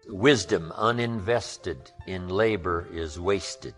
Wisdom uninvested in labor is wasted.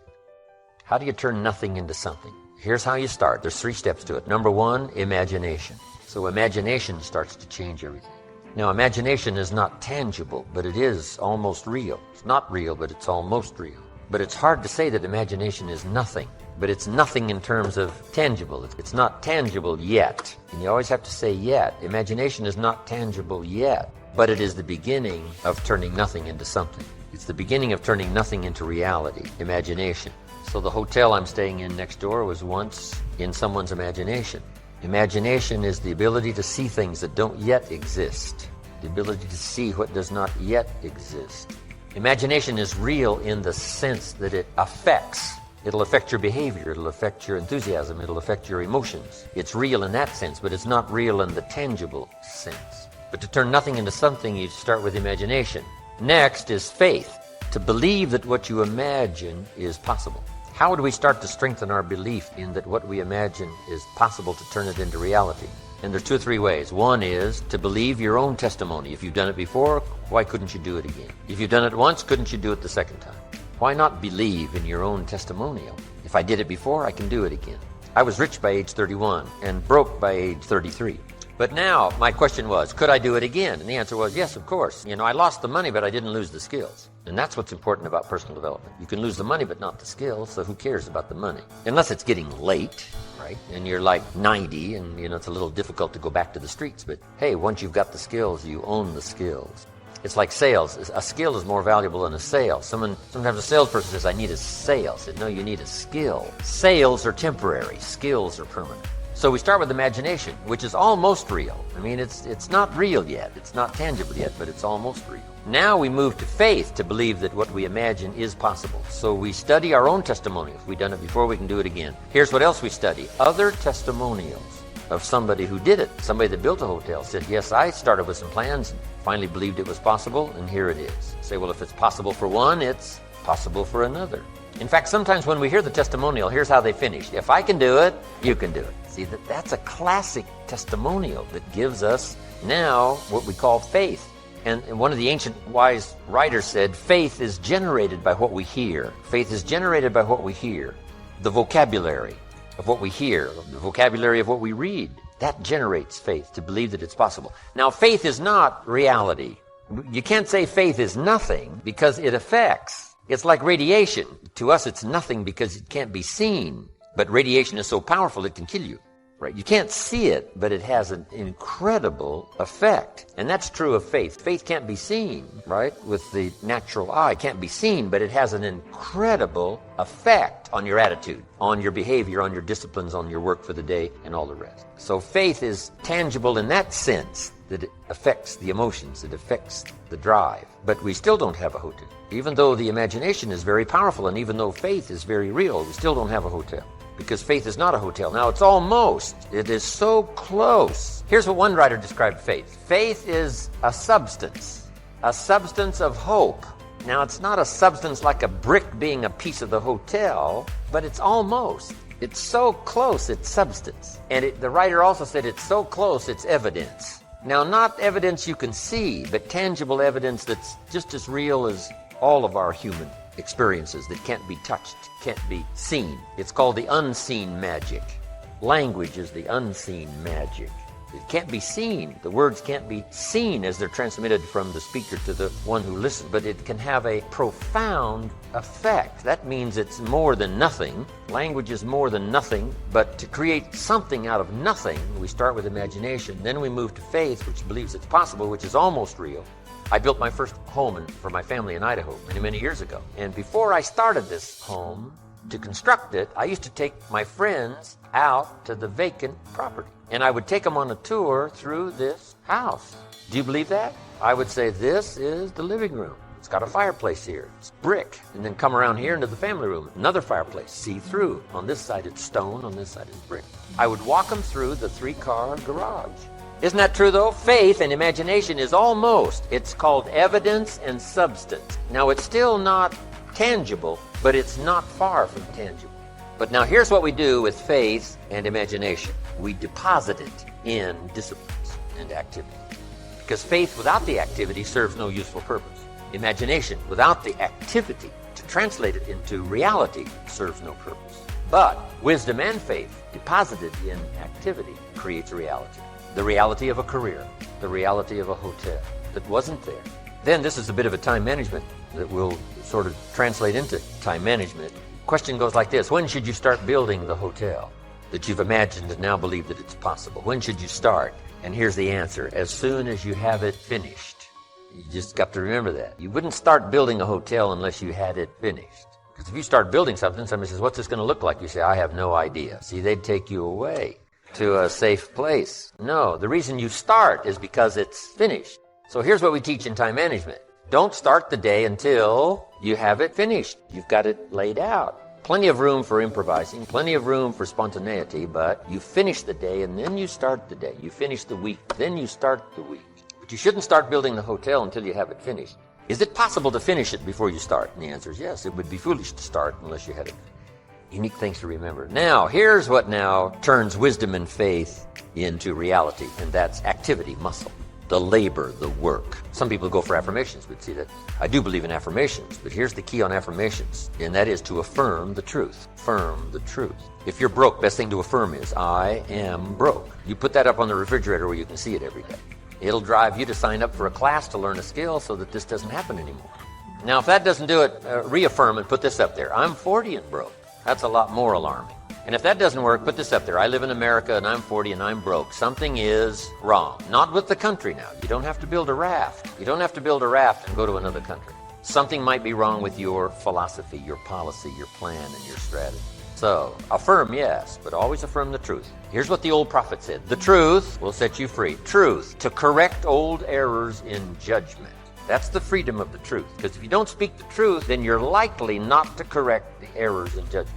How do you turn nothing into something? Here's how you start. There's 3 steps to it. Number 1, imagination. So imagination starts to change everything. Now, imagination is not tangible, but it is almost real. It's not real, but it's almost real. But it's hard to say that imagination is nothing. But it's nothing in terms of tangible. It's not tangible yet. And you always have to say yet. Imagination is not tangible yet, but it is the beginning of turning nothing into something. It's the beginning of turning nothing into reality, imagination. So the hotel I'm staying in next door was once in someone's imagination. Imagination is the ability to see things that don't yet exist, the ability to see what does not yet exist. Imagination is real in the sense that it affects. It'll affect your behavior, it'll affect your enthusiasm, it'll affect your emotions. It's real in that sense, but it's not real in the tangible sense. But to turn nothing into something, you start with imagination. Next is faith, to believe that what you imagine is possible. How do we start to strengthen our belief in that what we imagine is possible to turn it into reality? And there's 2 or 3 ways. One is to believe your own testimony. If you've done it before, why couldn't you do it again? If you've done it once, couldn't you do it the second time? Why not believe in your own testimonial? If I did it before, I can do it again. I was rich by age 31 and broke by age 33. But now my question was, could I do it again? And the answer was yes, of course. I lost the money, but I didn't lose the skills. And that's what's important about personal development. You can lose the money, but not the skills, so who cares about the money? Unless it's getting late, right? And you're like 90 and, it's a little difficult to go back to the streets. But hey, once you've got the skills, you own the skills. It's like sales. A skill is more valuable than a sale. Sometimes a salesperson says, I need a sale. I said, no, you need a skill. Sales are temporary. Skills are permanent. So we start with imagination, which is almost real. It's not real yet. It's not tangible yet, but it's almost real. Now we move to faith to believe that what we imagine is possible. So we study our own testimonials. If we've done it before, we can do it again. Here's what else we study. Other testimonials of somebody who did it. Somebody that built a hotel said, yes, I started with some plans and finally believed it was possible, and here it is. Say, well, if it's possible for one, it's possible for another. In fact, sometimes when we hear the testimonial, here's how they finish. If I can do it, you can do it. See, that's a classic testimonial that gives us now what we call faith. And one of the ancient wise writers said, faith is generated by what we hear. Faith is generated by what we hear. The vocabulary of what we hear, the vocabulary of what we read, that generates faith, to believe that it's possible. Now, faith is not reality. You can't say faith is nothing because it affects. It's like radiation. To us, it's nothing because it can't be seen. But radiation is so powerful, it can kill you. Right? You can't see it, but it has an incredible effect. And that's true of faith. Faith can't be seen, right? With the natural eye. It can't be seen, but it has an incredible effect on your attitude, on your behavior, on your disciplines, on your work for the day, and all the rest. So faith is tangible in that sense, that it affects the emotions, it affects the drive. But we still don't have a hotel. Even though the imagination is very powerful, and even though faith is very real, we still don't have a hotel. Because faith is not a hotel. Now, it's almost. It is so close. Here's what one writer described faith. Faith is a substance of hope. Now, it's not a substance like a brick being a piece of the hotel, but it's almost. It's so close, it's substance. And the writer also said it's so close, it's evidence. Now, not evidence you can see, but tangible evidence that's just as real as all of our human experiences that can't be touched, can't be seen. It's called the unseen magic. Language is the unseen magic. It can't be seen. The words can't be seen as they're transmitted from the speaker to the one who listens, but it can have a profound effect. That means it's more than nothing. Language is more than nothing, but to create something out of nothing, we start with imagination. Then we move to faith, which believes it's possible, which is almost real. I built my first home for my family in Idaho many years ago. And before I started this home, to construct it, I used to take my friends out to the vacant property. And I would take them on a tour through this house. Do you believe that? I would say, this is the living room. It's got a fireplace here. It's brick. And then come around here into the family room. Another fireplace, see-through. On this side it's stone, on this side it's brick. I would walk them through the 3-car garage. Isn't that true, though? Faith and imagination is almost. It's called evidence and substance. Now, it's still not tangible, but it's not far from tangible. But now here's what we do with faith and imagination. We deposit it in disciplines and activity. Because faith without the activity serves no useful purpose. Imagination without the activity to translate it into reality serves no purpose. But wisdom and faith deposited in activity creates reality. The reality of a career, the reality of a hotel that wasn't there. Then this is a bit of a time management that will sort of translate into time management. Question goes like this: when should you start building the hotel that you've imagined and now believe that it's possible? When should you start? And here's the answer: as soon as you have it finished. You just got to remember that. You wouldn't start building a hotel unless you had it finished. Because if you start building something, somebody says, what's this going to look like? You say, I have no idea. See, they'd take you away to a safe place. No, the reason you start is because it's finished. So here's what we teach in time management. Don't start the day until you have it finished. You've got it laid out. Plenty of room for improvising, plenty of room for spontaneity, but you finish the day and then you start the day. You finish the week, then you start the week. But you shouldn't start building the hotel until you have it finished. Is it possible to finish it before you start? And the answer is yes. It would be foolish to start unless you had it. Unique things to remember. Now, here's what now turns wisdom and faith into reality, and that's activity, muscle. The labor, the work. Some people go for affirmations. We'd see that. I do believe in affirmations, but here's the key on affirmations, and that is to affirm the truth. Affirm the truth. If you're broke, best thing to affirm is, I am broke. You put that up on the refrigerator where you can see it every day. It'll drive you to sign up for a class to learn a skill so that this doesn't happen anymore. Now, if that doesn't do it, reaffirm and put this up there. I'm 40 and broke. That's a lot more alarming. And if that doesn't work, put this up there. I live in America and I'm 40 and I'm broke. Something is wrong. Not with the country now. You don't have to build a raft. You don't have to build a raft and go to another country. Something might be wrong with your philosophy, your policy, your plan, and your strategy. So, affirm, yes, but always affirm the truth. Here's what the old prophet said. The truth will set you free. Truth, to correct old errors in judgment. That's the freedom of the truth. Because if you don't speak the truth, then you're likely not to correct the errors in judgment.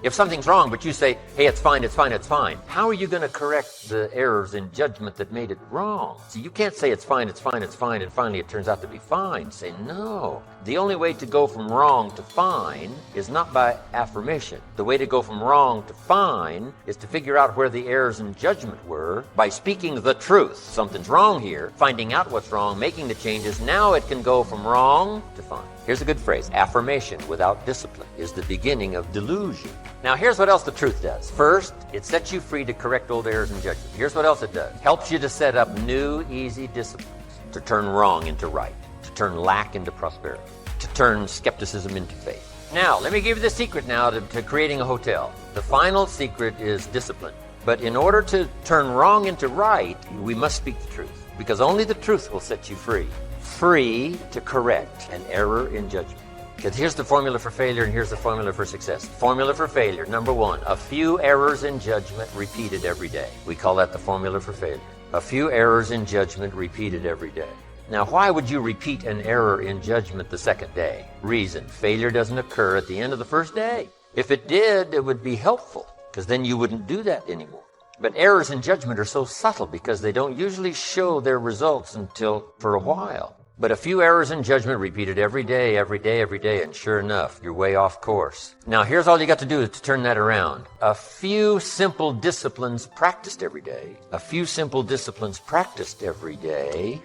If something's wrong, but you say, hey, it's fine, it's fine, it's fine, how are you going to correct the errors in judgment that made it wrong? See, you can't say it's fine, it's fine, it's fine, and finally it turns out to be fine. Say, no. The only way to go from wrong to fine is not by affirmation. The way to go from wrong to fine is to figure out where the errors in judgment were by speaking the truth. Something's wrong here, finding out what's wrong, making the changes. Now it can go from wrong to fine. Here's a good phrase. Affirmation without discipline is the beginning of delusion. Now, here's what else the truth does. First, it sets you free to correct old errors in judgment. Here's what else it does. Helps you to set up new, easy disciplines, to turn wrong into right, to turn lack into prosperity, to turn skepticism into faith. Now, let me give you the secret now to creating a hotel. The final secret is discipline. But in order to turn wrong into right, we must speak the truth, because only the truth will set you free. Free to correct an error in judgment. Because here's the formula for failure and here's the formula for success. Formula for failure, number one, a few errors in judgment repeated every day. We call that the formula for failure. A few errors in judgment repeated every day. Now, why would you repeat an error in judgment the second day? Reason, failure doesn't occur at the end of the first day. If it did, it would be helpful, because then you wouldn't do that anymore. But errors in judgment are so subtle because they don't usually show their results until for a while. But a few errors in judgment repeated every day, and sure enough, you're way off course. Now, here's all you got to do to turn that around. A few simple disciplines practiced every day,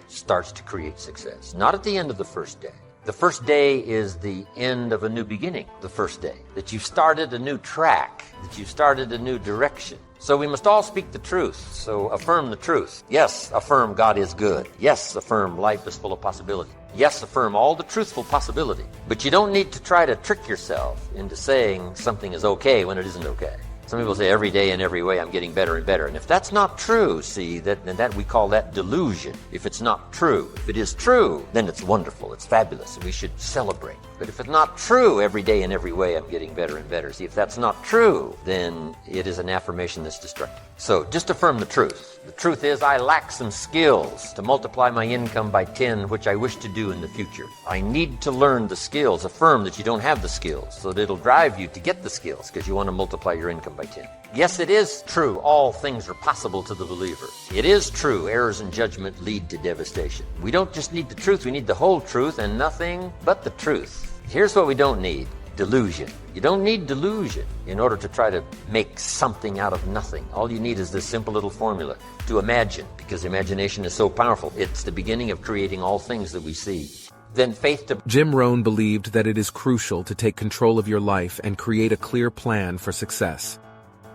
starts to create success. Not at the end of the first day. The first day is the end of a new beginning, the first day. That you've started a new track, that you've started a new direction. So we must all speak the truth. So affirm the truth. Yes, affirm God is good. Yes, affirm life is full of possibility. Yes, affirm all the truthful possibility. But you don't need to try to trick yourself into saying something is okay when it isn't okay. Some people say every day in every way I'm getting better and better. And if that's not true, see, that we call that delusion. If it's not true. If it is true, then it's wonderful, it's fabulous, and we should celebrate. But if it's not true, every day in every way I'm getting better and better. See, if that's not true, then it is an affirmation that's destructive. So just affirm the truth. The truth is I lack some skills to multiply my income by 10, which I wish to do in the future. I need to learn the skills. Affirm that you don't have the skills, so that it'll drive you to get the skills because you want to multiply your income by 10. Yes, it is true. All things are possible to the believer. It is true. Errors in judgment lead to devastation. We don't just need the truth. We need the whole truth and nothing but the truth. Here's what we don't need. Delusion. You don't need delusion in order to try to make something out of nothing. All you need is this simple little formula to imagine, because imagination is so powerful. It's the beginning of creating all things that we see. then faith to... Jim Rohn believed that it is crucial to take control of your life and create a clear plan for success.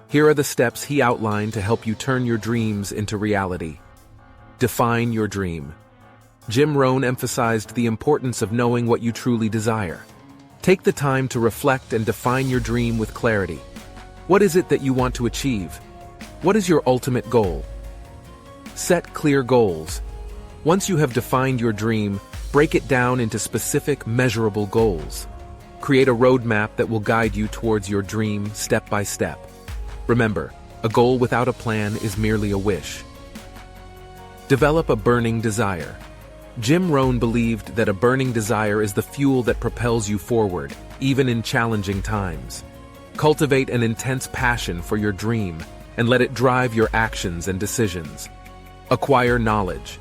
Here are the steps he outlined to help you turn your dreams into reality. Define your dream. Jim Rohn emphasized the importance of knowing what you truly desire. Take the time to reflect and define your dream with clarity. What is it that you want to achieve? What is your ultimate goal? Set clear goals. Once you have defined your dream, break it down into specific, measurable goals. Create a roadmap that will guide you towards your dream step by step. Remember, a goal without a plan is merely a wish. Develop a burning desire. Jim Rohn believed that a burning desire is the fuel that propels you forward, even in challenging times. Cultivate an intense passion for your dream and let it drive your actions and decisions. Acquire knowledge.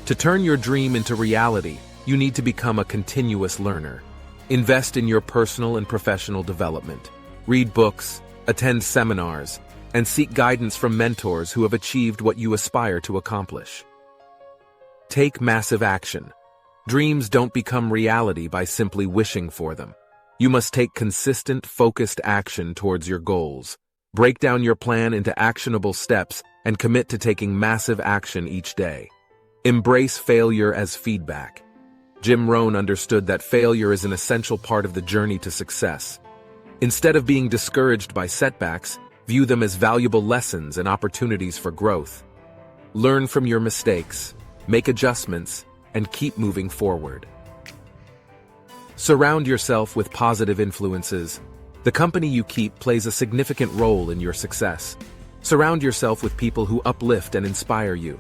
To turn your dream into reality, you need to become a continuous learner. Invest in your personal and professional development. Read books, attend seminars, and seek guidance from mentors who have achieved what you aspire to accomplish. Take massive action. Dreams don't become reality by simply wishing for them. You must take consistent, focused action towards your goals. Break down your plan into actionable steps and commit to taking massive action each day. Embrace failure as feedback. Jim Rohn understood that failure is an essential part of the journey to success. Instead of being discouraged by setbacks, view them as valuable lessons and opportunities for growth. Learn from your mistakes, make adjustments, and keep moving forward. Surround yourself with positive influences. The company you keep plays a significant role in your success. Surround yourself with people who uplift and inspire you.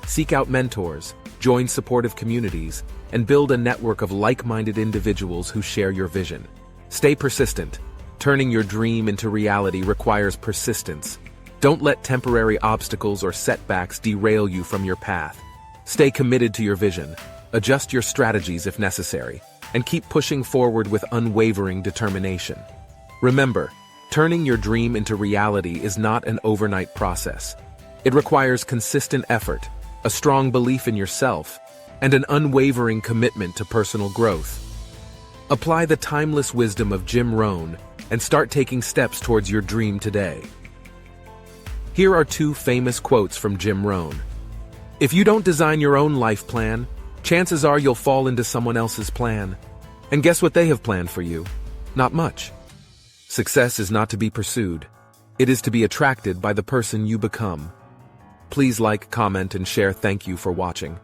Seek out mentors, join supportive communities, and build a network of like-minded individuals who share your vision. Stay persistent. Turning your dream into reality requires persistence. Don't let temporary obstacles or setbacks derail you from your path. Stay committed to your vision, adjust your strategies if necessary, and keep pushing forward with unwavering determination. Remember, turning your dream into reality is not an overnight process. It requires consistent effort, a strong belief in yourself, and an unwavering commitment to personal growth. Apply the timeless wisdom of Jim Rohn and start taking steps towards your dream today. Here are two famous quotes from Jim Rohn. If you don't design your own life plan, chances are you'll fall into someone else's plan. And guess what they have planned for you? Not much. Success is not to be pursued. It is to be attracted by the person you become. Please like, comment, and share. Thank you for watching.